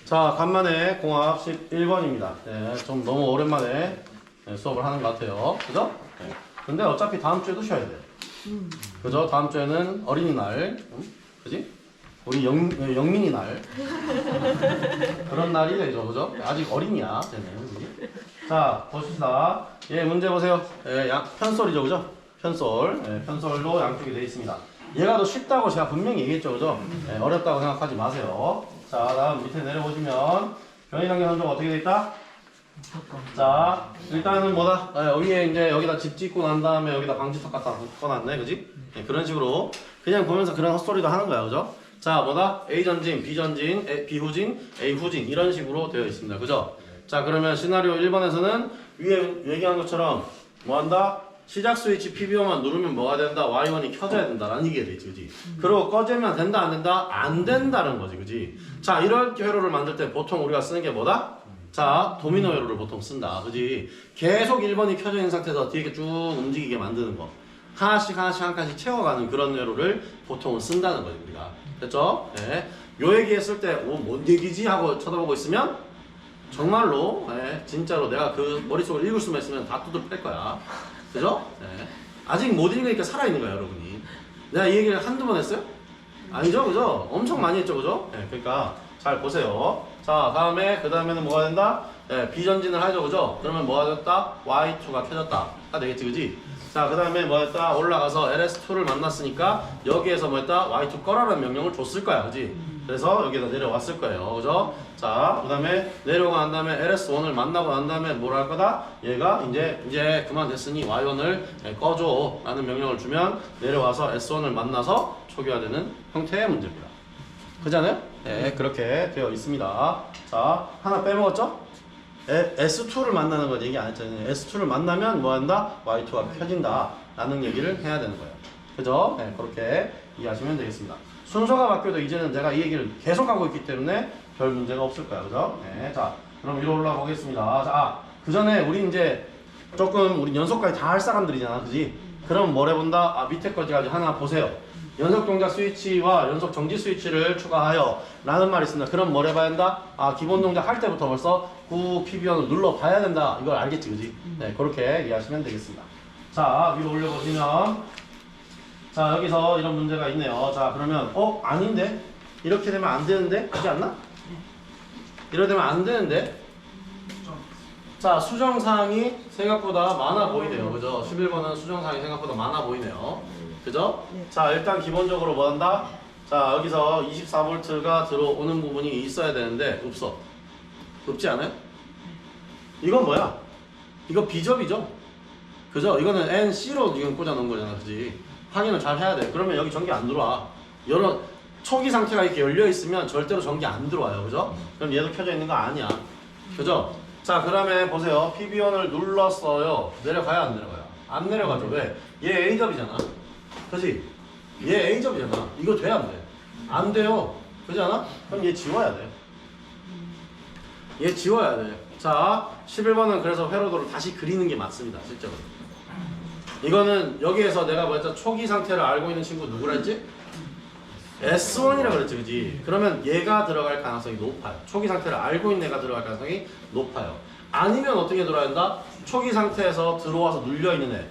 자, 간만에 공학 11번입니다. 네, 좀 너무 오랜만에 수업을 하는 것 같아요. 그죠? 네. 근데 어차피 다음 주에도 쉬어야 돼요. 그죠? 다음 주에는 어린이날. 그지? 우리 영민이 날. 그런 날이 되죠. 그죠? 아직 어린이야, 쟤는. 그지? 자, 보십시다. 예, 문제 보세요. 예, 편솔이죠. 그죠? 편솔. 예, 편솔로 양쪽이 되어 있습니다. 얘가 더 쉽다고 제가 분명히 얘기했죠. 그죠? 예, 어렵다고 생각하지 마세요. 자, 다음 밑에 내려보시면 변이단계 선조가 어떻게 되어 있다? 자, 일단은 뭐다? 위에 이제 여기다 집 짓고 난 다음에 여기다 방지턱 갖다 붙여놨네, 그지? 네, 그런 식으로 그냥 보면서 그런 헛소리도 하는 거야, 그죠? 자, 뭐다? A 전진, B 전진, B 후진, A 후진 이런 식으로 되어 있습니다, 그죠? 자, 그러면 시나리오 1번에서는 위에 얘기한 것처럼 뭐 한다? 시작 스위치 PBO만 누르면 뭐가 된다? Y1이 켜져야 된다라는 얘기가 되지, 그지? 그리고 꺼지면 된다, 안 된다? 안 된다는 거지, 그지? 자, 이런 회로를 만들 때 보통 우리가 쓰는 게 뭐다? 자, 도미노 회로를 보통 쓴다. 그지? 계속 1번이 켜져 있는 상태에서 뒤에 쭉 움직이게 만드는 거. 하나씩 한 칸씩 채워가는 그런 회로를 보통은 쓴다는 거지, 우리가. 됐죠? 네. 요 얘기 했을 때, 뭔 얘기지? 하고 쳐다보고 있으면, 정말로, 네, 진짜로 내가 그 머릿속을 읽을 수만 있으면 다 뚜들 뺄 거야. 그죠? 네. 아직 못 읽으니까 살아있는 거야, 여러분이. 내가 이 얘기를 한두 번 했어요? 아니죠? 그죠? 엄청 많이 했죠, 그죠? 네, 그러니까 잘 보세요. 자, 그 다음에는 뭐가 된다? 네, 비전진을 하죠, 그죠? 그러면 뭐가 됐다? Y2가 켜졌다. 다 되겠지, 그지? 자, 그 다음에 뭐 했다? 올라가서 LS2를 만났으니까 여기에서 뭐 했다? Y2 꺼라라는 명령을 줬을 거야, 그지? 그래서 여기다 내려왔을 거예요, 그죠? 자, 그 다음에 내려오고 난 다음에 LS1을 만나고 난 다음에 뭘 할 거다? 얘가 이제 그만 됐으니 Y1을 꺼줘 라는 명령을 주면 내려와서 S1을 만나서 초기화되는 형태의 문제입니다. 그렇잖아요? 네, 그렇게 되어 있습니다. 자, 하나 빼먹었죠? S2를 만나는 건 얘기 안 했잖아요. S2를 만나면 뭐 한다? Y2가 켜진다 라는 얘기를 해야 되는 거예요. 그죠? 네, 그렇게 이해하시면 되겠습니다. 순서가 바뀌어도 이제는 제가 이 얘기를 계속 하고 있기 때문에 별 문제가 없을 거예요. 그죠? 네, 자, 그럼 위로 올라가 보겠습니다. 자, 그 전에 우리 이제 조금 우리 연속까지 다 할 사람들이잖아. 그지? 그럼 뭘 해본다? 아, 밑에 거까지 하나 보세요. 연속 동작 스위치와 연속 정지 스위치를 추가하여 라는 말이 있습니다. 그럼 뭘 해봐야 된다? 아, 기본 동작 할 때부터 벌써 구 PB1을 눌러봐야 된다. 이걸 알겠지, 그지? 네, 그렇게 이해하시면 되겠습니다. 자, 위로 올려보시면 자, 여기서 이런 문제가 있네요. 자, 그러면 아닌데? 이렇게 되면 안 되는데? 그렇지 않나? 이렇게 되면 안 되는데? 자, 수정사항이 생각보다 많아 보이네요. 그죠? 11번은 수정사항이 생각보다 많아 보이네요. 그죠? 자, 일단 기본적으로 뭐 한다? 자, 여기서 24V가 들어오는 부분이 있어야 되는데 없어. 없지 않아요? 이건 뭐야? 이거 B접이죠? 그죠? 이거는 NC로 지금 꽂아 놓은 거잖아. 그지? 확인을 잘 해야 돼. 그러면 여기 전기 안 들어와. 여러 초기 상태가 이렇게 열려 있으면 절대로 전기 안 들어와요. 그죠? 그럼 얘도 켜져 있는 거 아니야. 그죠? 자, 그 다음에 보세요. PB1을 눌렀어요. 내려가야 안 내려가요? 안 내려가죠. 왜? 얘 A접이잖아. 그지? 얘 A접이잖아. 이거 돼? 안 돼? 안 돼요. 그지 않아? 그럼 얘 지워야 돼. 얘 지워야 돼. 자, 11번은 그래서 회로도를 다시 그리는 게 맞습니다. 실적으로. 이거는 여기에서 내가 뭐였죠? 초기 상태를 알고 있는 친구 누구라 했지? S1이라 그랬지, 그지? 그러면 얘가 들어갈 가능성이 높아요. 초기 상태를 알고 있는 애가 들어갈 가능성이 높아요. 아니면 어떻게 들어야 된다? 초기 상태에서 들어와서 눌려있는 애.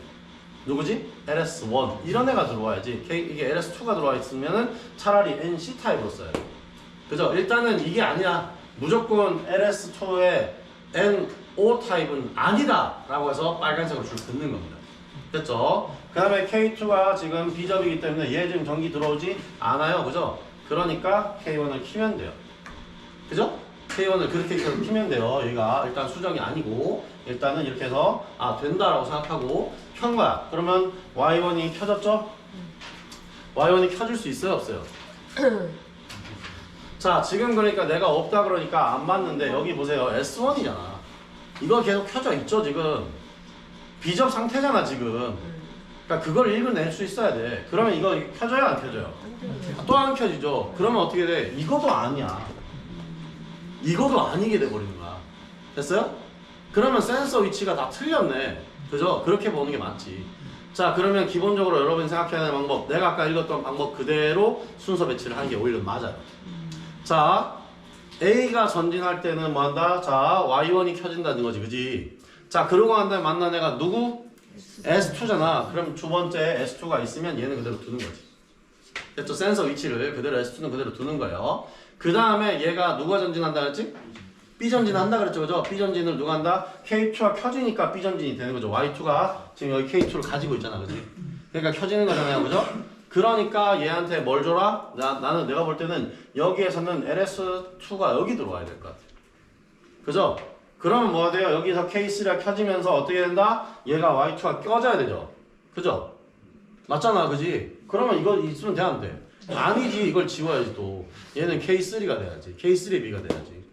누구지? LS1. 이런 애가 들어와야지. 이게 LS2가 들어와 있으면은 차라리 NC 타입으로 써요. 그죠? 일단은 이게 아니야. 무조건 LS2의 NO 타입은 아니다. 라고 해서 빨간색으로 줄 긋는 겁니다. 됐죠? 그 다음에 K2가 지금 B접이기 때문에 얘 지금 전기 들어오지 않아요. 그죠? 그러니까 K1을 키면 돼요. 그죠? K1을 그렇게 키면 돼요. 얘가 일단 수정이 아니고 일단은 이렇게 해서 된다라고 생각하고 켠 거야. 그러면 Y1이 켜졌죠? Y1이 켜질 수 있어요? 없어요? 자, 지금 그러니까 내가 없다 그러니까 안 맞는데 여기 보세요. S1이잖아. 이거 계속 켜져 있죠 지금. B접 상태잖아 지금. 그러니까 그걸 읽어낼 수 있어야 돼. 그러면 이거 켜져요 안 켜져요? 또 안 켜지죠. 그러면 어떻게 돼? 이것도 아니야. 이것도 아니게 돼버리는 거야. 됐어요? 그러면 센서 위치가 다 틀렸네. 그죠? 그렇게 보는 게 맞지. 자, 그러면 기본적으로 여러분이 생각해야 하는 방법, 내가 아까 읽었던 방법 그대로 순서 배치를 하는 게 오히려 맞아요. 자, A가 전진할 때는 뭐 한다? 자, Y1이 켜진다는 거지, 그지? 자, 그러고 난 다음에 만난 애가 누구? S2잖아. 그럼 두 번째 S2가 있으면 얘는 그대로 두는 거지. 됐죠? 센서 위치를 그대로 S2는 그대로 두는 거예요. 그 다음에 얘가 누가 전진한다 그랬지? B 전진한다 그랬죠, 그죠? B 전진을 누가 한다? K2가 켜지니까 B 전진이 되는 거죠. Y2가 지금 여기 K2를 가지고 있잖아, 그지? 그러니까 켜지는 거잖아요, 그죠? 그러니까 얘한테 뭘 줘라? 나는 내가 볼 때는 여기에서는 LS2가 여기 들어와야 될 것 같아. 그죠? 그러면 뭐가 돼요? 여기서 K3가 켜지면서 어떻게 된다? 얘가 Y2가 껴져야 되죠. 그죠? 맞잖아, 그지? 그러면 이거 있으면 돼, 안 돼? 아니지, 이걸 지워야지 또. 얘는 K3가 돼야지. K3의 B가 돼야지.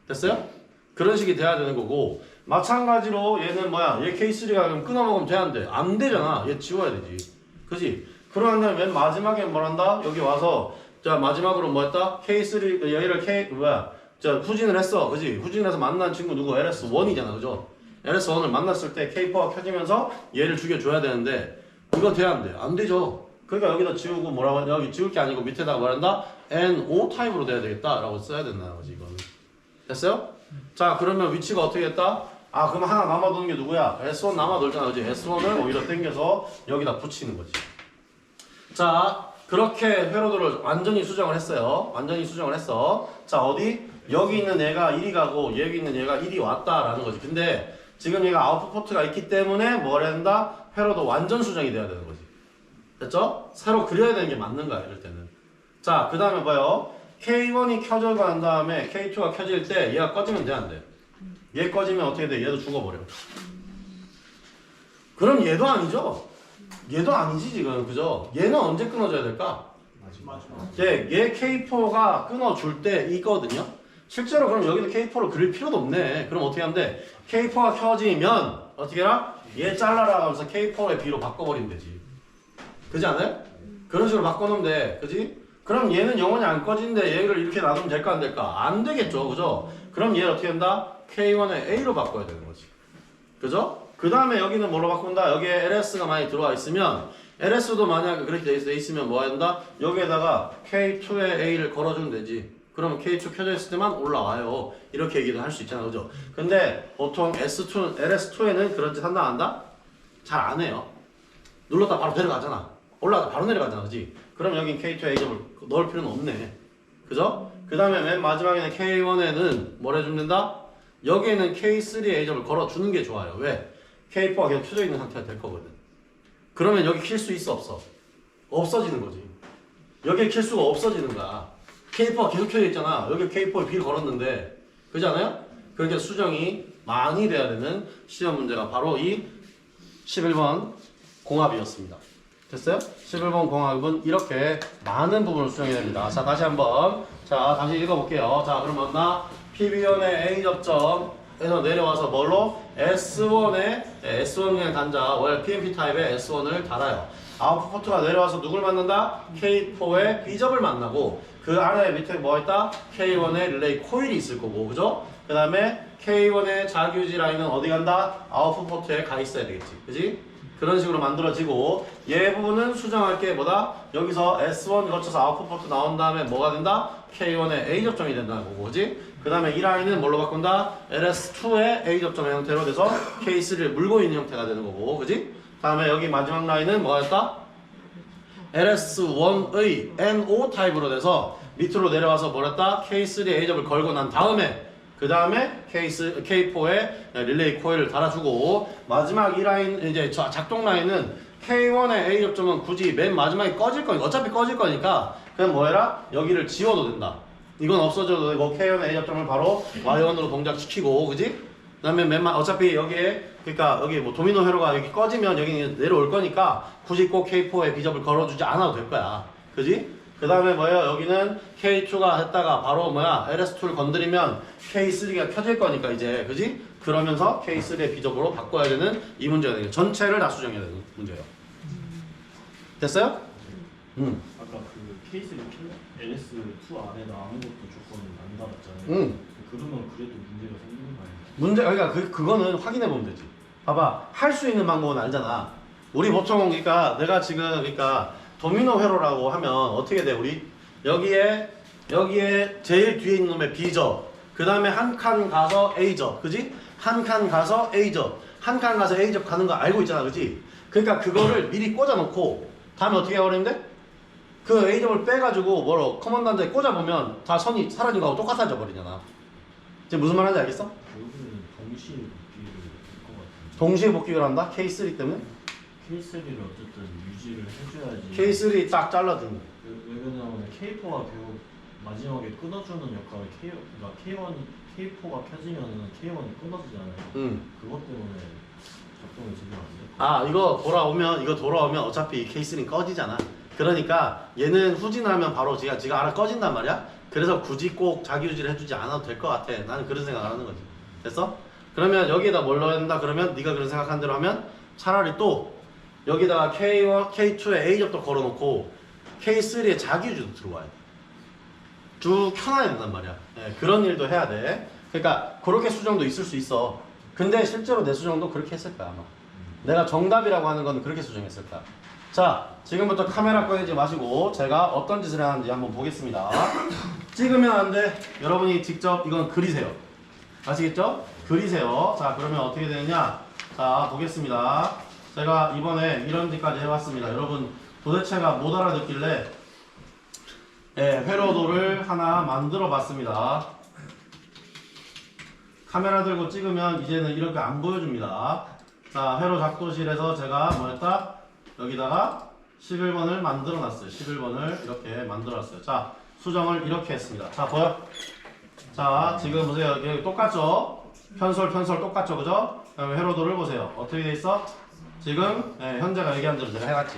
됐어요? 그런 식이 돼야 되는 거고, 마찬가지로 얘는 뭐야? 얘 K3가 그럼 끊어먹으면 돼, 안 돼? 안 되잖아. 얘 지워야 되지. 그지? 그러면 맨 마지막에 뭘 한다? 여기 와서 자 마지막으로 뭐 했다? K3 얘를 자 후진을 했어, 그지? 후진해서 만난 친구 누구? LS1이잖아, 그죠? LS1을 만났을 때 K4가 켜지면서 얘를 죽여줘야 되는데 이거 돼야 안 돼? 안 되죠. 그러니까 여기다 지우고 뭐라고 하냐? 여기 지울 게 아니고 밑에다가 말한다? NO 타입으로 돼야 되겠다라고 써야 된다는 거지, 이거는. 됐어요? 자, 그러면 위치가 어떻게 됐다? 아, 그럼 하나 남아도는 게 누구야? S1 남아돌잖아, 그지? S1을 오히려 당겨서 여기다 붙이는 거지. 자, 그렇게 회로도를 완전히 수정을 했어요. 완전히 수정을 했어. 자, 어디? 여기 있는 얘가 1이 가고 여기 있는 얘가 1이 왔다라는 거지. 근데 지금 얘가 아웃풋 포트가 있기 때문에 뭘 해야 된다? 회로도 완전 수정이 돼야 되는 거지. 됐죠? 새로 그려야 되는 게 맞는 거야, 이럴 때는. 자, 그 다음에 뭐요? K1이 켜져 간 다음에 K2가 켜질 때 얘가 꺼지면 돼, 안 돼? 얘 꺼지면 어떻게 돼? 얘도 죽어버려. 그럼 얘도 아니죠? 얘도 아니지 지금, 그죠? 얘는 언제 끊어줘야 될까? 얘 K4가 끊어줄 때 이거든요. 실제로 그럼 여기도 K4를 그릴 필요도 없네. 그럼 어떻게 하면 돼? K4가 켜지면 어떻게 해라? 얘 잘라라 하면서 K4의 B로 바꿔버리면 되지. 그지 않아요? 그런 식으로 바꿔놓으면 돼. 그지? 그럼 얘는 영원히 안 꺼지는데 얘를 이렇게 놔두면 될까 안 될까? 안 되겠죠, 그죠? 그럼 얘를 어떻게 한다? K1의 A로 바꿔야 되는 거지. 그죠? 그 다음에 여기는 뭐로 바꾼다? 여기에 LS가 많이 들어와 있으면 LS도 만약에 그렇게 돼 있으면 뭐 한다? 여기에다가 K2의 A를 걸어주면 되지. 그러면 K2 켜져 있을 때만 올라와요. 이렇게 얘기도 할 수 있잖아, 그죠? 근데 보통 LS2에는 그런 짓 한다 안 한다? 잘 안 해요. 눌렀다 바로 내려가잖아. 올라가다 바로 내려가잖아, 그지? 그럼 여긴 K2의 A점을 넣을 필요는 없네. 그죠? 그 다음에 맨 마지막에는 K1에는 뭘 해주면 된다? 여기에는 K3의 A점을 걸어주는 게 좋아요. 왜? K4가 계속 켜져 있는 상태가 될 거거든. 그러면 여기 킬 수 있어, 없어? 없어지는 거지. 여기 킬 수가 없어지는 거야. K4가 계속 켜져 있잖아. 여기 K4에 B를 걸었는데. 그렇지 않아요? 그러니까 수정이 많이 돼야 되는 시험 문제가 바로 이 11번 공합이었습니다. 됐어요? 11번 공합은 이렇게 많은 부분을 수정해야 됩니다. 자, 다시 한번. 자, 다시 읽어볼게요. 자, 그럼 맞나? PB1의 A 접점에서 내려와서 뭘로? S1 그냥 단자, PMP 타입의 S1을 달아요. 아웃풋 포트가 내려와서 누굴 만난다? K4의 B접을 만나고 그 아래 밑에 뭐 있다? K1의 릴레이 코일이 있을 거고, 그죠? 그 다음에 K1의 자기유지 라인은 어디 간다? 아웃풋 포트에 가 있어야 되겠지, 그지? 그런 식으로 만들어지고 얘 부분은 수정할 게 뭐다? 여기서 S1 거쳐서 아웃풋 포트 나온 다음에 뭐가 된다? K1의 A 접점이 된다는 거고, 그지? 그 다음에 이 라인은 뭘로 바꾼다? LS2의 A 접점의 형태로 돼서 K3를 물고 있는 형태가 되는 거고, 그지? 다음에 여기 마지막 라인은 뭐가 됐다? LS1의 NO 타입으로 돼서 밑으로 내려와서 뭐랬다? K3의 A접을 걸고 난 다음에 그 다음에 K4의 릴레이 코일을 달아주고 마지막 이 라인 이제 작동 라인은 K1의 A 접점은 굳이 맨 마지막에 꺼질 거니까 어차피 꺼질 거니까 그냥 뭐 해라? 여기를 지워도 된다. 이건 없어져도 되고 K1의 A 접점을 바로 Y1으로 동작시키고, 그지? 그 다음에 어차피 여기에 그러니까 여기 뭐 도미노 회로가 여기 꺼지면 여기 내려올 거니까 굳이 꼭 K4의 B접을 걸어주지 않아도 될 거야. 그지? 그 다음에 뭐예요? 여기는 K2가 했다가 바로 뭐야? LS2를 건드리면 K3가 켜질 거니까 이제, 그지? 그러면서 K3의 B접으로 바꿔야 되는 이 문제가 되는 전체를 다 수정해야 되는 문제예요. 됐어요? 아까 그 케이스를 LS2 안에다 아무것도 조건을 안 달았잖아요. 그러면 그래도 문제가 생기는 거 아니에요? 그러니까 그거는 확인해 보면 되지. 봐봐, 할 수 있는 방법은 알잖아. 우리 보통 그러니까 내가 지금 그러니까 도미노 회로라고 하면 어떻게 돼? 우리 여기에 여기에 제일 뒤에 있는 놈의 B죠. 그 다음에 한 칸 가서 A죠. 그지? 한 칸 가서 A죠. 한 칸 가서 A죠 가는 거 알고 있잖아. 그지? 그러니까 그거를 미리 꽂아놓고 다음에 어떻게 해버리는데? 그 A점을 빼가지고 뭐로 커먼드한테 꽂아보면 다 선이 사라진 거하고 똑같아져 버리잖아. 지금 무슨 말인지 알겠어? 결국에는 동시에 복귀를 할 것 같은데. 동시에 복귀를 한다? K3 때문에? K3를 어쨌든 유지를 해줘야지. K3 딱 잘라주는 거. 왜냐면 K4가 결국 마지막에 끊어주는 역할을 그러니까 K4가 켜지면은 K1이 끊어지잖아요. 그것 때문에 작동이 제대로 안 돼. 아 이거 돌아오면 어차피 이 K3는 꺼지잖아. 그러니까 얘는 후진하면 바로 지가 알아 꺼진단 말이야. 그래서 굳이 꼭 자기 유지를 해주지 않아도 될 것 같아. 나는 그런 생각을 하는 거지. 됐어? 그러면 여기에다 뭘 넣어야 된다 그러면 네가 그런 생각한 대로 하면 차라리 또 여기다가 K1, K2에 A접도 걸어놓고 K3에 자기 유지도 들어와야 돼. 쭉 켜놔야 된단 말이야. 예, 그런 일도 해야 돼. 그러니까 그렇게 수정도 있을 수 있어. 근데 실제로 내 수정도 그렇게 했을 거야 아마. 내가 정답이라고 하는 건 그렇게 수정했을 거야. 자, 지금부터 카메라 꺼내지 마시고 제가 어떤 짓을 하는지 한번 보겠습니다. 찍으면 안 돼. 여러분이 직접 이건 그리세요. 아시겠죠? 그리세요. 자, 그러면 어떻게 되느냐? 자, 보겠습니다. 제가 이번에 이런 짓까지 해봤습니다. 여러분 도대체가 못 알아듣길래 회로도를 하나 만들어 봤습니다. 카메라 들고 찍으면 이제는 이렇게 안 보여줍니다. 자, 회로 작도실에서 제가 뭐 했다? 여기다가 11번을 만들어 놨어요. 11번을 이렇게 만들어 놨어요. 자, 수정을 이렇게 했습니다. 자, 보여? 자, 지금 보세요. 여기 똑같죠? 편솔 똑같죠? 그죠? 그다음에 회로도를 보세요. 어떻게 돼 있어? 지금 현재가 얘기한 대로 제가 해갔지.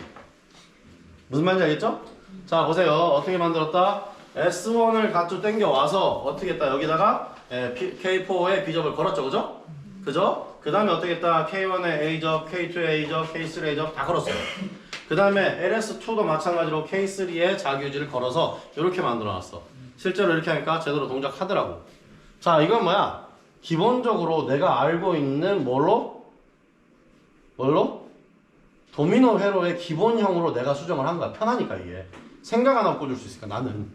무슨 말인지 알겠죠? 자, 보세요. 어떻게 만들었다? S1을 가쪽 당겨 와서 어떻게 했다? 여기다가 K4에 B접을 걸었죠. 그죠? 그죠? 그 다음에 어떻게 했다? K1에 A접, K2에 A접, K3에 A접 다 걸었어요. 그 다음에 LS2도 마찬가지로 K3에 자기유지를 걸어서 이렇게 만들어놨어. 실제로 이렇게 하니까 제대로 동작하더라고. 자, 이건 뭐야? 기본적으로 내가 알고 있는 뭘로? 도미노 회로의 기본형으로 내가 수정을 한 거야. 편하니까 이게. 생각 하나 꽂을 수 있으니까 나는.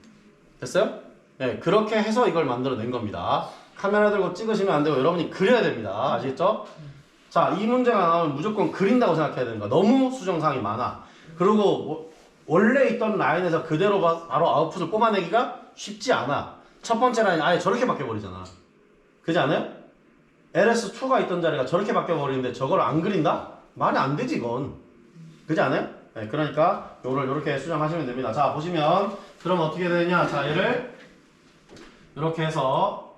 됐어요? 네, 그렇게 해서 이걸 만들어낸 겁니다. 카메라 들고 찍으시면 안 되고 여러분이 그려야 됩니다. 아시겠죠? 자, 이 문제가 나오면 무조건 그린다고 생각해야 되는 거야. 너무 수정사항이 많아. 그리고 원래 있던 라인에서 그대로 바로 아웃풋을 뽑아내기가 쉽지 않아. 첫 번째 라인 아예 저렇게 바뀌어버리잖아. 그지 않아요? LS2가 있던 자리가 저렇게 바뀌어버리는데 저걸 안 그린다? 말이 안 되지 이건. 그지 않아요? 네, 그러니까 요걸 이렇게 수정하시면 됩니다. 자, 보시면 그럼 어떻게 되냐? 자, 얘를 이렇게 해서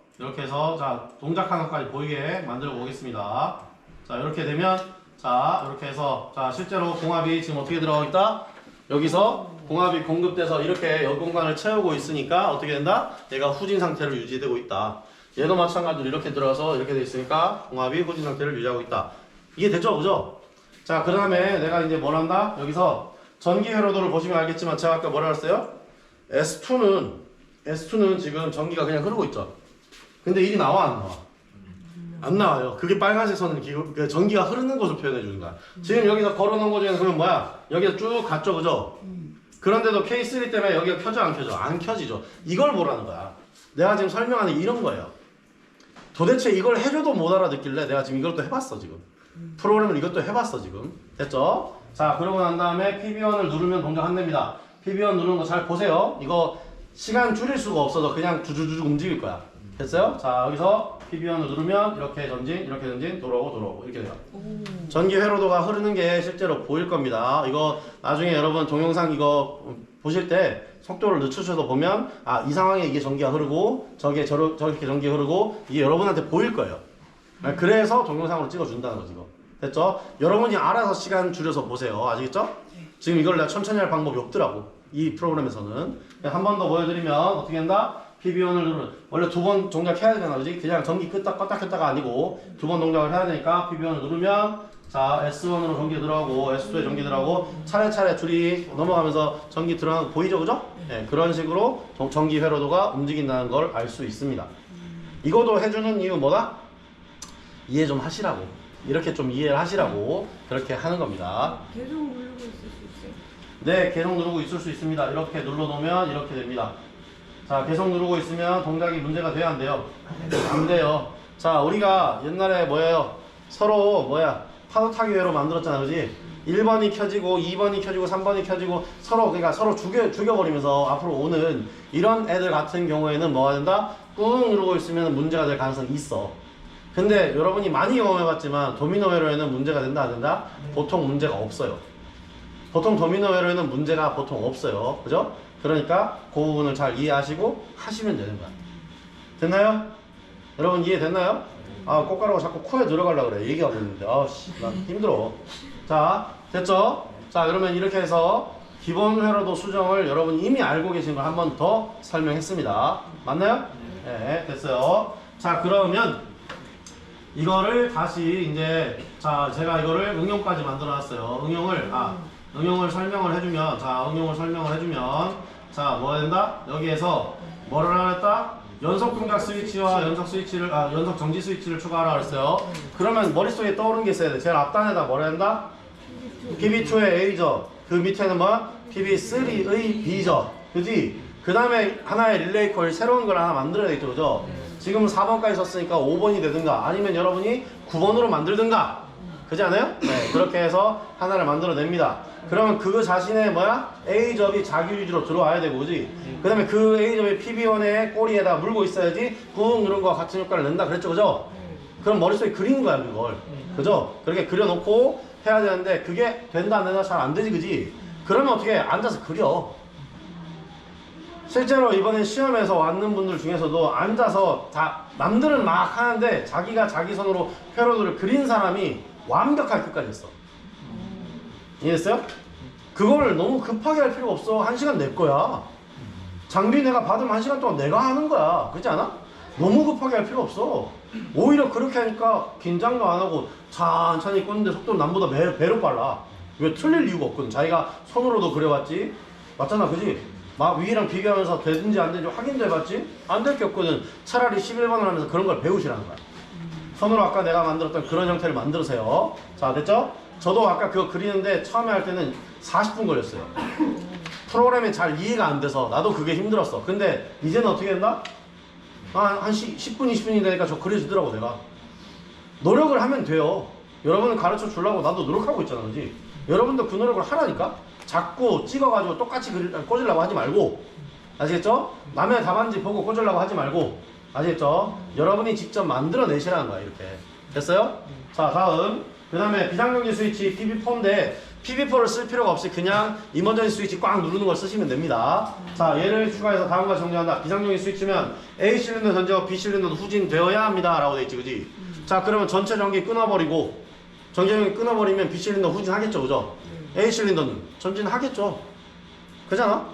자, 동작하는 것까지 보이게 만들어 보겠습니다. 자, 이렇게 되면 자, 이렇게 해서 자, 실제로 공합이 지금 어떻게 들어가고 있다? 여기서 공합이 공급돼서 이렇게 여 공간을 채우고 있으니까 어떻게 된다? 얘가 후진 상태를 유지되고 있다. 얘도 마찬가지로 이렇게 들어가서 이렇게 돼 있으니까 공합이 후진 상태를 유지하고 있다. 이게 되죠? 그죠? 자, 그 다음에 내가 이제 뭘 한다? 여기서 전기 회로도를 보시면 알겠지만 제가 아까 뭐라 그랬어요? S2는 지금 전기가 그냥 흐르고 있죠. 근데 일이 나와 안 나와? 안 나와요. 그게 빨간색 선은 전기가 흐르는 것을 표현해 주는 거야. 지금 여기서 걸어놓은 거 중에는 그러면 뭐야? 여기서 쭉 갔죠, 그죠? 그런데도 K3 때문에 여기가 켜져 안 켜져? 안 켜지죠. 이걸 보라는 거야. 내가 지금 설명하는 이런 거예요. 도대체 이걸 해줘도 못 알아듣길래 내가 지금 이걸 또 해봤어 지금. 프로그램을 이것도 해봤어 지금. 됐죠? 자, 그러고 난 다음에 PB1을 누르면 동작 안 됩니다. PB1 누르는 거 잘 보세요. 이거 시간 줄일 수가 없어서 그냥 주주주주 움직일 거야. 됐어요? 자, 여기서 PB1을 누르면 이렇게 전진, 돌아오고 이렇게 돼요. 전기 회로도가 흐르는 게 실제로 보일 겁니다. 이거 나중에 여러분 동영상 이거 보실 때 속도를 늦추셔서 보면 아, 이 상황에 이게 전기가 흐르고 저렇게 전기 흐르고 이게 여러분한테 보일 거예요. 그래서 동영상으로 찍어준다는 거지 이거. 됐죠? 여러분이 알아서 시간 줄여서 보세요. 아시겠죠? 지금 이걸 내가 천천히 할 방법이 없더라고. 이 프로그램에서는. 한 번 더 보여드리면 어떻게 한다? PB1을 누르면 원래 두 번 동작해야 되잖아. 그지? 그냥 전기 껐다 켰다가 아니고 두 번 동작을 해야 되니까 PB1을 누르면 자, S1으로 전기 들어가고 S2에 전기 들어가고 차례차례 줄이 넘어가면서 전기 들어가는 거 보이죠? 그죠? 네, 그런 식으로 전기 회로도가 움직인다는 걸 알 수 있습니다. 이것도 해주는 이유 뭐다? 이해 좀 하시라고. 이렇게 좀 이해를 하시라고 그렇게 하는 겁니다. 계속 누르고 있을 수 있어요? 네, 계속 누르고 있을 수 있습니다. 이렇게 눌러놓으면 이렇게 됩니다. 자, 계속 누르고 있으면 동작이 문제가 돼야 안 돼요? 안 돼요. 자, 우리가 옛날에 뭐예요? 서로 파도 타기 회로 만들었잖아, 그지? 1번이 켜지고 2번이 켜지고 3번이 켜지고 그러니까 서로 죽여버리면서 앞으로 오는 이런 애들 같은 경우에는 뭐가 된다? 꾹 누르고 있으면 문제가 될 가능성이 있어. 근데 여러분이 많이 경험해봤지만 도미노 회로에는 문제가 된다 안 된다? 보통 문제가 없어요. 보통 도미노 회로에는 문제가 보통 없어요. 그죠? 그러니까 그 부분을 잘 이해하시고 하시면 되는 거야. 됐나요? 여러분 이해됐나요? 아, 꽃가루가 자꾸 코에 들어가려고 그래. 얘기하고 있는데. 아씨, 난 힘들어. 자, 됐죠? 자, 그러면 이렇게 해서 기본 회로도 수정을 여러분 이미 알고 계신 걸 한 번 더 설명했습니다. 맞나요? 네, 됐어요. 자, 그러면 이거를 다시 이제 제가 이거를 응용까지 만들어 놨어요. 응용을 설명을 해주면 뭐가 된다? 여기에서 뭐를 하라 했다? 연속 동작 스위치와 연속 정지 스위치를 추가하라 그랬어요. 그러면 머릿속에 떠오르는 게 있어야 돼. 제일 앞단에다 뭐라 한다? PB2의 A죠. 그 밑에는 뭐야? PB3의 B죠. 그지? 그 다음에 하나의 릴레이 코일 새로운 걸 하나 만들어야 되겠죠. 그죠? 지금 4번까지 썼으니까 5번이 되든가 아니면 여러분이 9번으로 만들든가. 그지 않아요? 네, 그렇게 해서 하나를 만들어냅니다. 그러면 그거 자신의 A접이 자기 유지로 들어와야 되고, 그지? 그 다음에 그 A접이 PB1의 꼬리에다 물고 있어야지 꾹 누른 거와 같은 효과를 낸다 그랬죠, 그죠? 그럼 머릿속에 그리는 거야, 그걸. 그죠? 그렇게 그려놓고 해야 되는데 그게 된다 안 된다 잘 안 되지, 그지? 그러면 어떻게 앉아서 그려. 실제로 이번에 시험에서 왔는 분들 중에서도 앉아서 남들은 막 하는데 자기가 자기 손으로 회로도를 그린 사람이 완벽할 끝까지 했어. 이해했어요? 그걸 너무 급하게 할 필요가 없어. 1시간 내 거야. 장비 내가 받으면 1시간 동안 내가 하는 거야. 그렇지 않아? 너무 급하게 할 필요 없어. 오히려 그렇게 하니까 긴장도 안 하고 천천히 꽂는데 속도는 남보다 배로 빨라. 왜 틀릴 이유가 없거든. 자기가 손으로도 그려봤지. 맞잖아, 그지? 막 위랑 비교하면서 되든지 안 되는지 확인도 해봤지? 안 될 게 없거든. 차라리 11번을 하면서 그런 걸 배우시라는 거야. 손으로 아까 내가 만들었던 그런 형태를 만들으세요. 자, 됐죠? 저도 아까 그거 그리는데 처음에 할 때는 40분 걸렸어요. 프로그램이 잘 이해가 안 돼서 나도 그게 힘들었어. 근데 이제는 어떻게 했나? 한 10분, 20분이 되니까 저 그려주더라고, 내가. 노력을 하면 돼요. 여러분을 가르쳐 주려고 나도 노력하고 있잖아, 그지? 여러분도 그 노력을 하라니까? 자꾸 찍어가지고 똑같이 꽂으려고 하지 말고. 아시겠죠? 남의 답안지 보고 꽂으려고 하지 말고. 아시겠죠? 여러분이 직접 만들어내시라는 거야, 이렇게. 됐어요? 자, 다음. 그 다음에 비상정지 스위치 PB4인데 PB4를 쓸 필요가 없이 그냥 임원전지 스위치 꽉 누르는 걸 쓰시면 됩니다. 자, 얘를 추가해서 다음과 정리한다. 비상정지 스위치면 A 실린더 전지와 B 실린더도 후진되어야 합니다. 라고 돼 있지, 그지? 자, 그러면 전체 전기 끊어버리고 전기 끊어버리면 B 실린더 후진하겠죠, 그죠? A 실린더는 전진하겠죠. 그잖아?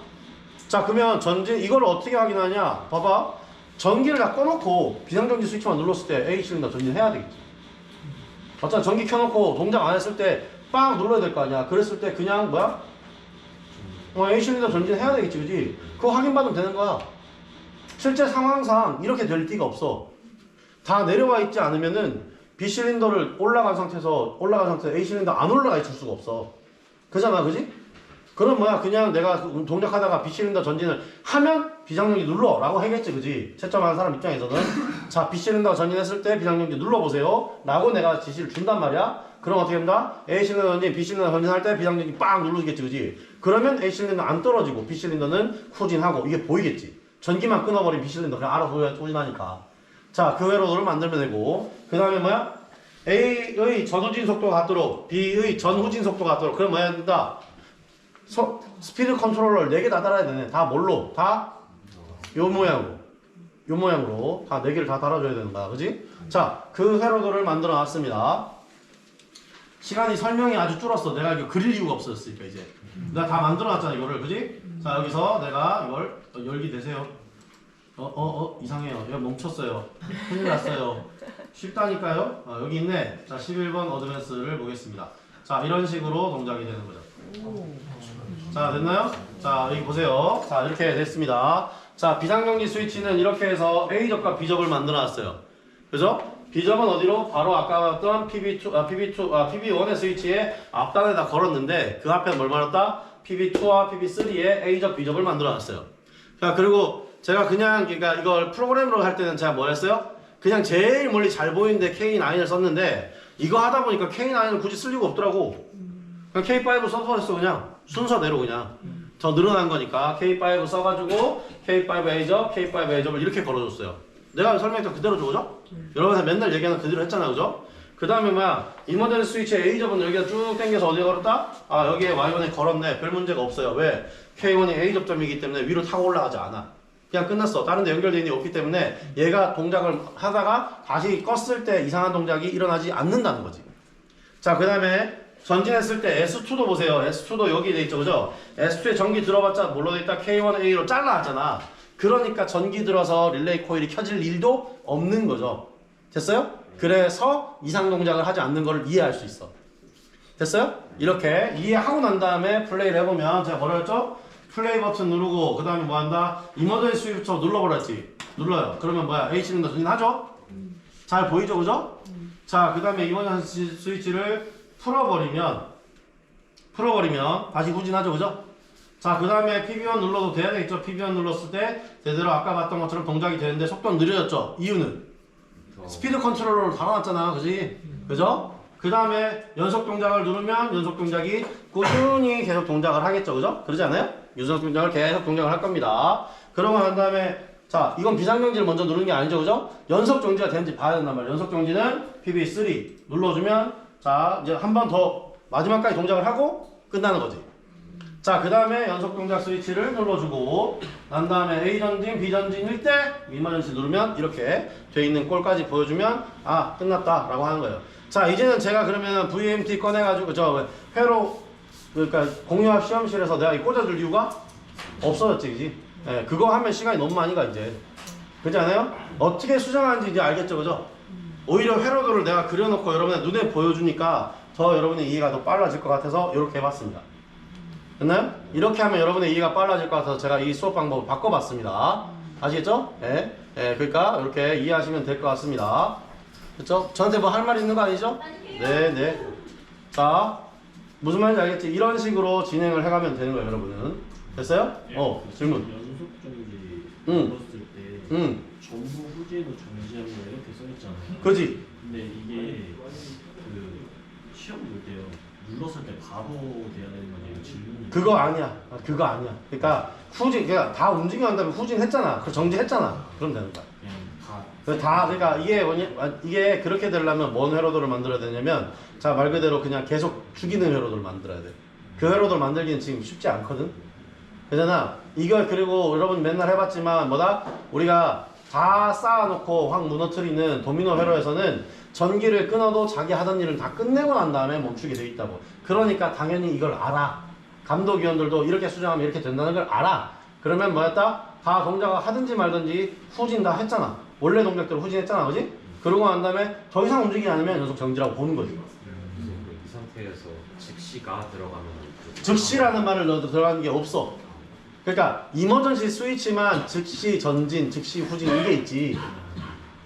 자, 그러면 이걸 어떻게 확인하냐? 봐봐. 전기를 다 꺼놓고 비상정지 스위치만 눌렀을 때 A 실린더 전진해야 되겠지. 맞잖아. 전기 켜놓고 동작 안 했을 때 빵 눌러야 될 거 아니야. 그랬을 때 그냥 A 실린더 전진해야 되겠지, 그지? 그거 확인받으면 되는 거야. 실제 상황상 이렇게 될 리가 없어. 다 내려와 있지 않으면은 B 실린더를 올라간 상태에서 A 실린더 안 올라가 있을 수가 없어. 그잖아, 그지? 그럼 그냥 내가 동작하다가 B 실린더 전진을 하면 비상정지 눌러 라고 하겠지, 그지? 채점하는 사람 입장에서는 자, B 실린더 전진했을 때 비상정지 눌러보세요 라고 내가 지시를 준단 말이야. 그럼 어떻게 된다? A 실린더 전진, B 실린더 전진할 때 비상정지 빵 누르겠지, 그지? 그러면 A 실린더 안 떨어지고 B 실린더는 후진하고 이게 보이겠지. 전기만 끊어버린 B 실린더 그냥 알아서 후진하니까. 자, 그 회로도를 만들면 되고 그 다음에 A의 전후진 속도가 같도록 B의 전후진 속도가 같도록 그럼 해야 된다? 스피드 컨트롤러를 4개 다 달아야 되네. 다 뭘로? 다 요 모양으로 다 4개를 다 달아줘야 된다. 그지? 자, 그 회로도를 만들어 놨습니다. 시간이 설명이 아주 줄었어. 내가 이거 그릴 이유가 없었으니까 이제. 내가 다 만들어 놨잖아, 이거를. 그지? 자, 여기서 내가 이걸 열기 되세요. 이상해요. 얘가 멈췄어요. 큰일 났어요. 쉽다니까요? 여기 있네. 자, 11번 어드밴스를 보겠습니다. 자, 이런 식으로 동작이 되는 거죠. 자, 됐나요? 자, 여기 보세요. 자, 이렇게 됐습니다. 자, 비상정지 스위치는 이렇게 해서 A접과 B접을 만들어 놨어요. 그죠? B접은 어디로? 바로 아까 봤던 PB1의 스위치의 앞단에다 걸었는데 그 앞에 뭘 말했다? PB2와 PB3의 A접, B접을 만들어 놨어요. 자, 그리고 제가 그냥 그러니까 이걸 프로그램으로 할 때는 제가 뭐 했어요? 그냥 제일 멀리 잘 보이는데 K9을 썼는데 이거 하다 보니까 K9을 굳이 쓸 이유가 없더라고. 그냥 K5 써버렸어 그냥 순서대로 그냥. 더 늘어난 거니까 K5 써가지고 K5 A접, K5 A접을 이렇게 걸어줬어요. 내가 설명했던 그대로죠, 그죠? 여러분한테 맨날 얘기하는 그대로 했잖아, 그죠? 그 다음에 뭐야, 이 모델 스위치의 A접은 여기다 쭉 당겨서 어디에 걸었다? 아, 여기에 Y1에 걸었네. 별 문제가 없어요. 왜? K1이 A접점이기 때문에 위로 타고 올라가지 않아. 그냥 끝났어. 다른 데 연결되어 있는 게 없기 때문에 얘가 동작을 하다가 다시 껐을 때 이상한 동작이 일어나지 않는다는 거지. 자, 그 다음에 전진했을 때 S2도 보세요. S2도 여기 돼 있죠, 그죠? S2에 전기 들어봤자 뭘로 돼 있다? K1A로 잘라놨잖아. 그러니까 전기 들어서 릴레이 코일이 켜질 일도 없는 거죠. 됐어요? 그래서 이상 동작을 하지 않는 것을 이해할 수 있어. 됐어요? 이렇게 이해하고 난 다음에 플레이를 해보면 제가 뭐라 했죠? 플레이 버튼 누르고 그 다음에 뭐 한다? 이머전시 스위치 눌러버렸지. 눌러요. 그러면 뭐야? H는 더 전진하죠? 잘 보이죠, 그죠? 자, 그 다음에 이머전시 스위치를 풀어버리면 다시 후진하죠, 그죠? 자, 그 다음에 PB1 눌러도 돼야 되겠죠? PB1 눌렀을 때 제대로 아까 봤던 것처럼 동작이 되는데 속도는 느려졌죠? 이유는 스피드 컨트롤러로 달아놨잖아, 그지? 그죠? 그 다음에 연속 동작을 누르면 연속 동작이 꾸준히 계속 동작을 하겠죠, 그죠? 그러지 않아요? 연속 동작을 계속 동작을 할 겁니다. 그러고 난 다음에 자, 이건 비상정지를 먼저 누르는 게 아니죠, 그죠? 연속 정지가 되는지 봐야 된단 말이에요. 연속 정지는 PB3 눌러주면 자, 이제 한 번 더 마지막까지 동작을 하고 끝나는 거지. 자, 그 다음에 연속 동작 스위치를 눌러주고 난 다음에 A 전진, B 전진일 때 이머전시 누르면 이렇게 돼 있는 꼴까지 보여주면 아, 끝났다 라고 하는 거예요. 자, 이제는 제가 그러면 VMT 꺼내가지고 저 회로 그러니까 공유합 시험실에서 내가 이 꽂아줄 이유가 없어졌지, 그지? 예, 그거 하면 시간이 너무 많이 가 이제. 그렇지 않아요? 어떻게 수정하는지 이제 알겠죠, 그죠? 오히려 회로도를 내가 그려놓고 여러분의 눈에 보여주니까 더 여러분의 이해가 더 빨라질 것 같아서 이렇게 해봤습니다. 됐나요? 이렇게 하면 여러분의 이해가 빨라질 것 같아서 제가 이 수업 방법을 바꿔봤습니다. 아시겠죠? 예, 예, 그러니까 이렇게 이해하시면 될 것 같습니다. 그렇죠? 저한테 뭐 할 말 있는 거 아니죠? 네, 네. 자, 무슨 말인지 알겠지? 이런 식으로 진행을 해가면 되는 거예요, 여러분은. 됐어요? 질문. 연속 정지 응. 눌렀을 때 전부 후진으로 정지하고 이렇게 써있잖아요. 그지? 근데 이게 그 시험 볼 때요. 눌렀을 때 바로 돼야 되는 거예요. 질문이. 그거 아니야. 그거 아니야. 그러니까 후진, 그러니까 다 움직여간 다음에 후진했잖아. 그 정지했잖아. 그럼 되는 거야. 그냥 다. 그러니까 이게 이게 그렇게 되려면 뭔 회로도를 만들어야 되냐면 자, 말 그대로 그냥 계속 죽이는 회로도를 만들어야 돼. 그 회로도를 만들기는 지금 쉽지 않거든. 그잖아. 이걸 그리고 여러분 맨날 해봤지만 뭐다? 우리가 다 쌓아놓고 확 무너뜨리는 도미노 회로에서는 전기를 끊어도 자기 하던 일을 다 끝내고 난 다음에 멈추게 돼 있다고. 그러니까 당연히 이걸 알아. 감독위원들도 이렇게 수정하면 이렇게 된다는 걸 알아. 그러면 뭐였다? 다 동작을 하든지 말든지 후진 다 했잖아. 원래 동작대로 후진했잖아, 그지? 그러고 난 다음에 더 이상 움직이지 않으면 연속 정지라고 보는 거지. 이 상태에서 즉시가 들어가면 즉시라는 말을 넣어도 들어가는 게 없어. 그러니까 이머전시 스위치만 즉시 전진, 즉시 후진 이게 있지.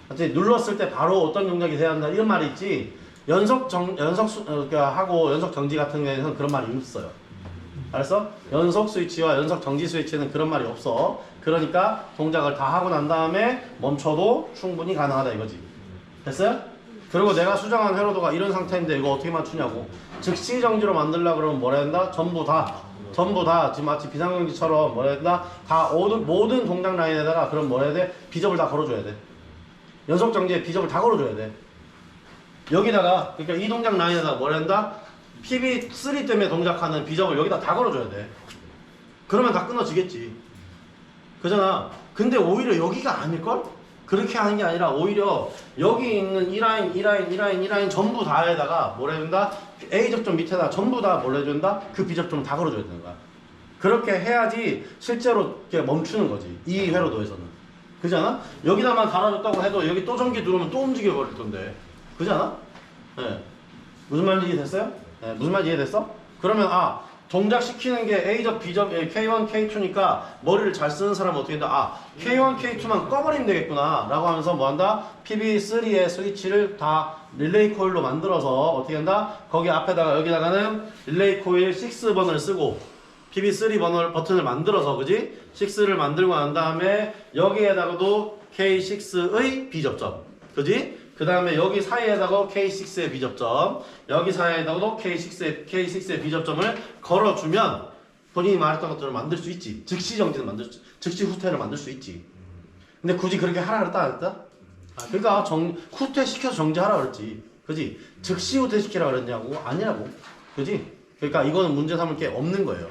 맞지? 눌렀을 때 바로 어떤 동작이 돼야 한다 이런 말이 있지. 연속 하고 연속 정지 같은 경우에는 그런 말이 없어요. 알았어? 연속 스위치와 연속 정지 스위치는 그런 말이 없어. 그러니까 동작을 다 하고 난 다음에 멈춰도 충분히 가능하다 이거지. 됐어요? 그리고 내가 수정한 회로도가 이런 상태인데 이거 어떻게 맞추냐고. 즉시 정지로 만들려고 그러면 뭐라 해야 된다? 전부 다 지금 마치 비상정지처럼 뭐라 해야 된다? 다 모든 동작 라인에다가 그럼 뭐라 해야 돼? 비접을 다 걸어줘야 돼. 연속 정지에 비접을 다 걸어줘야 돼. 여기다가 그러니까 이 동작 라인에다가 뭐라 한다? PB3 때문에 동작하는 비접을 여기다 다 걸어줘야 돼. 그러면 다 끊어지겠지. 그잖아. 근데 오히려 여기가 아닐걸? 그렇게 하는 게 아니라 오히려 여기 있는 이 라인 전부 다에다가 뭐라 해야 된다? A 접점 밑에다 전부 다 뭐라 해야 된다? 그 B 접점 다 걸어줘야 되는 거야. 그렇게 해야지 실제로 이렇게 멈추는 거지. 이 회로도에서는. 그지 않아? 여기다만 달아줬다고 해도 여기 또 전기 들어오면 또 움직여 버릴 건데. 그지 않아? 네. 무슨 말인지 이해됐어요? 네. 무슨 말인지 이해됐어? 그러면 동작 시키는 게 A접, B접, K1, K2니까 머리를 잘 쓰는 사람은 어떻게 한다? K1, K2만 꺼버리면 되겠구나 라고 하면서 뭐 한다? PB3의 스위치를 다 릴레이 코일로 만들어서 어떻게 한다? 거기 앞에다가 여기다가는 릴레이 코일 6번을 쓰고 PB3 버튼을 만들어서 그지? 6를 만들고 난 다음에 여기에다가도 K6의 B접점 그지? 그 다음에 여기 사이에다가 K6의 B접점 여기 사이에다가도 K6의 B접점을 걸어주면 본인이 말했던 것들을 만들 수 있지. 즉시 정지는 즉시 후퇴를 만들 수 있지. 근데 굳이 그렇게 하라 그랬다 안 했다? 그러니까 후퇴 시켜서 정지하라 그랬지. 그지? 즉시 후퇴 시키라 그랬냐고? 아니라고. 그지? 그러니까 이거는 문제 삼을 게 없는 거예요.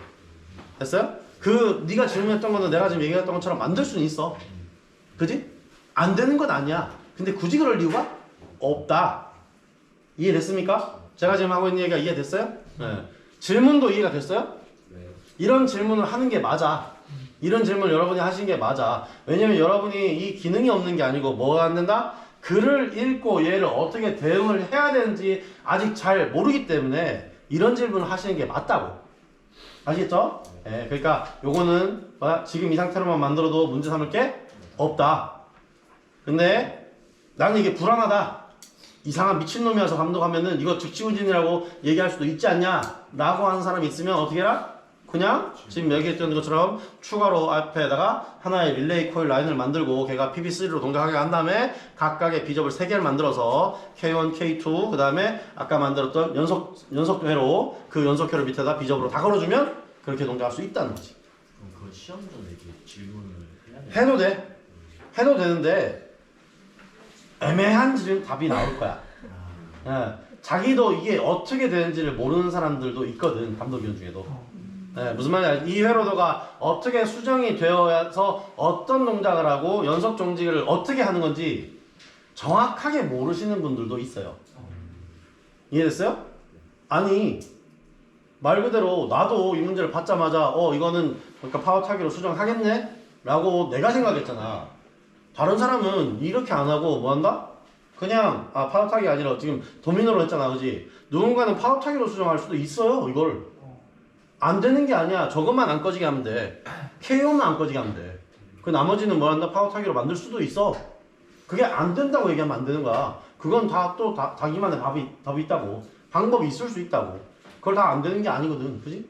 됐어요? 네가 질문했던 거는 내가 지금 얘기했던 것처럼 만들 수는 있어. 그지? 안 되는 건 아니야. 근데 굳이 그럴 이유가 없다. 이해됐습니까? 제가 지금 하고 있는 얘기가 이해됐어요? 네. 질문도 이해가 됐어요? 네. 이런 질문을 하는 게 맞아. 이런 질문 여러분이 하시는 게 맞아. 왜냐면 여러분이 이 기능이 없는 게 아니고 뭐가 안 된다? 글을 읽고 얘를 어떻게 대응을 해야 되는지 아직 잘 모르기 때문에 이런 질문을 하시는 게 맞다고. 아시겠죠? 네, 그러니까 요거는 지금 이 상태로만 만들어도 문제 삼을 게 없다. 근데 나는 이게 불안하다. 이상한 미친놈이 와서 감독하면은 이거 즉시운전이라고 얘기할 수도 있지 않냐? 라고 하는 사람이 있으면 어떻게 해라? 그냥 지금 얘기했던 것처럼 추가로 앞에다가 하나의 릴레이 코일 라인을 만들고 걔가 PB3로 동작하게 한 다음에 각각의 비접을 3개를 만들어서 K1, K2 그 다음에 아까 만들었던 연속회로 그 연속회로 밑에다 비접으로 다 걸어주면 그렇게 동작할 수 있다는 거지. 그럼 그거 시험 전에 이렇게 질문을 해야 돼? 해도 돼. 해도 되는데 애매한 답이 나올 거야. 예, 자기도 이게 어떻게 되는지를 모르는 사람들도 있거든. 감독위원 중에도. 네, 무슨 말이야? 이 회로도가 어떻게 수정이 되어서 어떤 동작을 하고 연속 정지를 어떻게 하는 건지 정확하게 모르시는 분들도 있어요. 이해됐어요? 아니 말 그대로 나도 이 문제를 받자마자 이거는 그러니까 파워 타기로 수정하겠네? 라고 내가 생각했잖아. 다른 사람은 이렇게 안 하고 뭐 한다? 그냥 파워 타기 아니라 지금 도미노로 했잖아. 그지? 누군가는 파워 타기로 수정할 수도 있어요. 이걸 안 되는 게 아니야. 저것만 안 꺼지게 하면 돼. KO만 안 꺼지게 하면 돼. 그 나머지는 뭐 한다? 파워 타기로 만들 수도 있어. 그게 안 된다고 얘기하면 안 되는 거야. 그건 자기만의 답이 있다고. 방법이 있을 수 있다고. 그걸 다 안 되는 게 아니거든. 그지?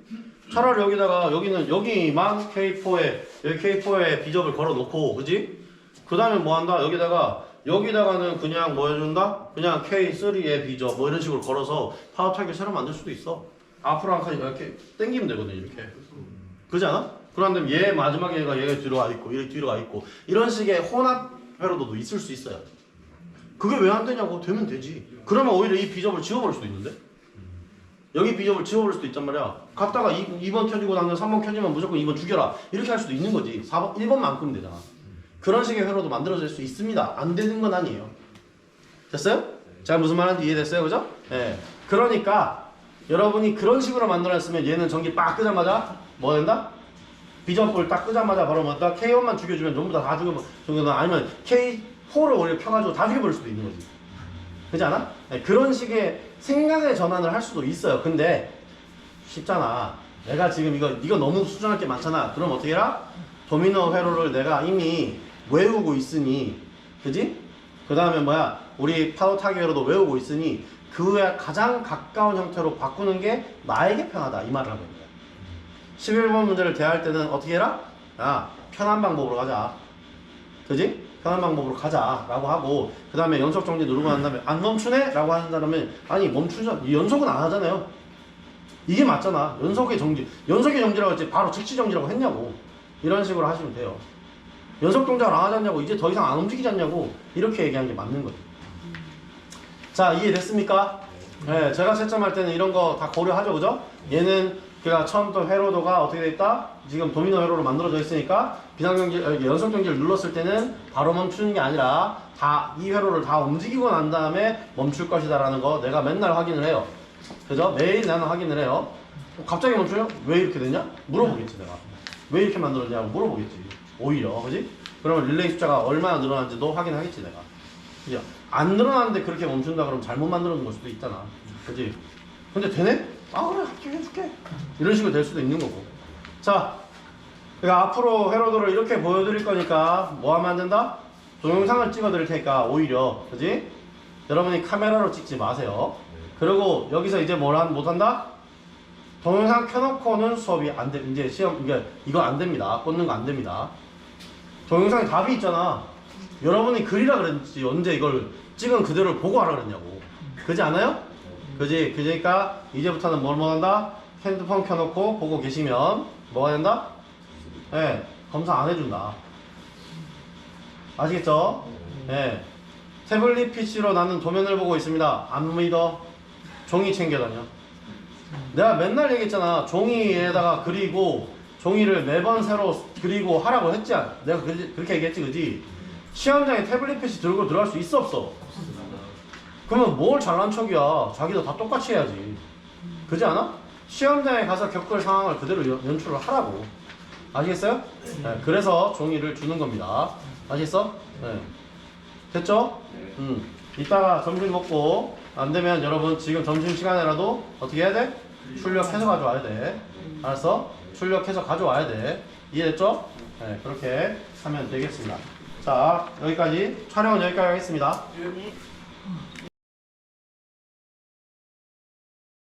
차라리 여기만 K4에 비접을 걸어 놓고, 그지? 그 다음에 뭐 한다? 여기다가는 그냥 뭐 해준다? 그냥 K3의 비접 뭐 이런 식으로 걸어서 파워 타기 새로 만들 수도 있어. 앞으로 한 칸이 이렇게 당기면 되거든, 이렇게. 그렇지 않아? 그런데 얘 마지막에 얘가 뒤로 가 있고, 얘 뒤로 가 있고, 이런 식의 혼합 회로도도 있을 수 있어요. 그게 왜 안 되냐고? 되면 되지. 그러면 오히려 이 비접을 지워버릴 수도 있는데? 여기 비접을 지워버릴 수도 있단 말이야. 갔다가 2번 켜지고 나면 3번 켜지면 무조건 2번 죽여라. 이렇게 할 수도 있는 거지. 1번만 끄면 되잖아. 그런 식의 회로도 만들어질 수 있습니다. 안 되는 건 아니에요. 됐어요? 제가 무슨 말하는지 이해됐어요? 그죠? 네. 그러니까 여러분이 그런 식으로 만들어냈으면 얘는 전기 빡 끄자마자 뭐 된다? 비전볼 딱 끄자마자 바로 뭐다? K1만 죽여주면 전부 다 죽여주면 아니면 K4를 오히려 펴가지고 다 죽여버릴 수도 있는 거지. 그렇지 않아? 네, 그런 식의 생각의 전환을 할 수도 있어요. 근데 쉽잖아. 내가 지금 이거 너무 수정할 게 많잖아. 그럼 어떻게 해라? 도미노 회로를 내가 이미 외우고 있으니, 그지? 그 다음에 우리 파워 타기 회로도 외우고 있으니 그에 가장 가까운 형태로 바꾸는 게 나에게 편하다. 이 말을 하고 있는 거야. 11번 문제를 대할 때는 어떻게 해라? 편한 방법으로 가자. 그지? 편한 방법으로 가자. 라고 하고, 그 다음에 연속 정지 누르고 난 다음에 안 멈추네? 라고 하는 사람은 아니, 연속은 안 하잖아요. 이게 맞잖아. 연속의 정지라고 했지. 바로 즉시 정지라고 했냐고. 이런 식으로 하시면 돼요. 연속 동작을 안 하지 않냐고. 이제 더 이상 안 움직이지 않냐고. 이렇게 얘기하는 게 맞는 거죠. 자, 이해됐습니까? 네, 제가 채점할 때는 이런 거 다 고려하죠, 그죠? 얘는 그가 처음부터 회로도가 어떻게 돼 있다? 지금 도미노 회로로 만들어져 있으니까 연속 정지를 눌렀을 때는 바로 멈추는 게 아니라 이 회로를 다 움직이고 난 다음에 멈출 것이다라는 거 내가 맨날 확인을 해요. 그죠? 매일 나는 확인을 해요. 갑자기 멈춰요? 왜 이렇게 됐냐? 물어보겠지, 내가. 왜 이렇게 만들었냐고 물어보겠지. 오히려, 그지? 그러면 릴레이 숫자가 얼마나 늘어났는지도 확인하겠지, 내가. 그죠? 안 늘어났는데 그렇게 멈춘다 그러면 잘못 만들어놓은 걸 수도 있잖아. 그지? 근데 되네? 그래, 합격해 줄게. 이런 식으로 될 수도 있는 거고. 자, 그러니까 앞으로 회로도를 이렇게 보여드릴 거니까 뭐 하면 안 된다? 동영상을 찍어 드릴 테니까 오히려, 그지? 여러분이 카메라로 찍지 마세요. 그리고 여기서 이제 못한다? 동영상 켜놓고는 수업이 안 돼. 이제 시험 이거 안 됩니다. 꽂는 거 안 됩니다. 동영상에 답이 있잖아. 여러분이 그리라 그랬지 언제 이걸 찍은 그대로 보고 하라 그랬냐고. 그지 않아요? 그지? 그러니까 이제부터는 뭘 한다? 핸드폰 켜놓고 보고 계시면 뭐가 된다? 네, 검사 안 해준다. 아시겠죠? 네. 태블릿 PC로 나는 도면을 보고 있습니다. 안 믿어. 종이 챙겨다녀. 내가 맨날 얘기했잖아. 종이에다가 그리고 종이를 매번 새로 그리고 하라고 했지. 내가 그렇게 얘기했지, 그지? 시험장에 태블릿 PC 들고 들어갈 수 있어, 없어? 그러면 뭘 잘난 척이야. 자기도 다 똑같이 해야지. 그지 않아? 시험장에 가서 겪을 상황을 그대로 연출을 하라고. 아시겠어요? 네, 그래서 종이를 주는 겁니다. 아시겠어? 네. 됐죠? 이따가 점심 먹고 안 되면 여러분 지금 점심시간에라도 어떻게 해야 돼? 출력해서 가져와야 돼. 알았어? 출력해서 가져와야 돼. 이해됐죠? 네, 그렇게 하면 되겠습니다. 자, 여기까지 촬영은 여기까지 하겠습니다. 네.